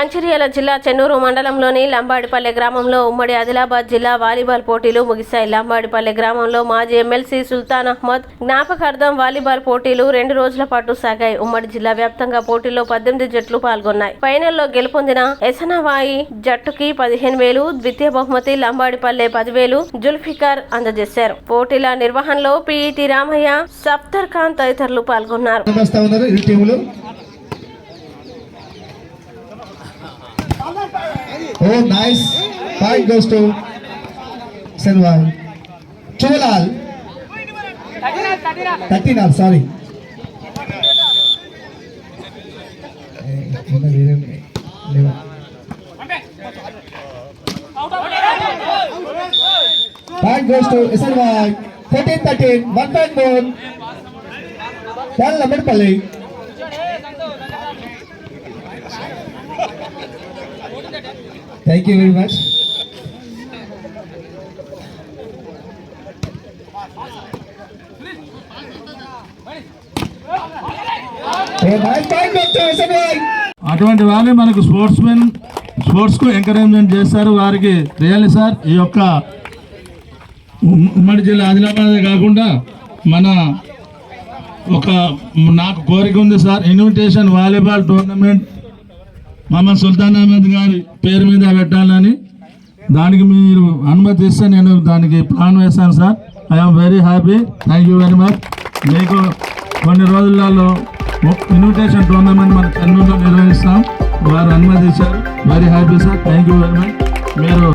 మంచిర్యాల జిల్లా చెన్నూరు మండలంలోని లంబాడిపల్లె గ్రామంలో ఉమ్మడి ఆదిలాబాద్ జిల్లా వాలీబాల్ పోటీలు ముగిశాయి. లంబాడిపల్లె గ్రామంలో మాజీ ఎమ్మెల్సీ సుల్తాన్ అహ్మద్ జ్ఞాపకార్థం వాలీబాల్ పోటీలు 2 రోజుల పాటు సాగాయి. ఉమ్మడి జిల్లా వ్యాప్తంగా పోటీల్లో 18 జట్లు పాల్గొన్నాయి. ఫైనల్లో గెలుపొందిన ఎసనవాయి జట్టుకి 15,000, ద్వితీయ బహుమతి లంబాడిపల్లె 10,000 జుల్ఫికార్ అందజేశారు. పోటీల నిర్వహణలో పిఈటి రామయ్య, సఫ్తర్ ఖాన్ తదితరులు పాల్గొన్నారు. Oh, nice. Point goes to Senwai. Chuvalal. 39, sorry. Point goes to Senwai. 13-13. 1 point more. Then Lambaɗipalli. Thank you very much. అటువంటి వారిని మనకు స్పోర్ట్స్కు ఎంకరేజ్మెంట్ చేస్తారు. వారికి రియల్లీ సార్ ఈ యొక్క ఉమ్మడి జిల్లా ఆదిలాబాద్ కాకుండా నాకు కోరిక ఉంది sir, invitation volleyball tournament Mohammed Sultan Ahmed గారి పేరు మీద పెట్టాలని. దానికి మీరు అనుమతి ఇస్తే నేను దానికి ప్లాన్ వేస్తాను sir. I'm very happy. Thank you very much. మీకు కొన్ని రోజులలో ఇన్విటేషన్ టోర్నమెంట్ మన చెన్నూరులో నిర్వహిస్తాం. వారు అనుమతి ఇచ్చారు. Very happy sir. Thank you very much. మీరు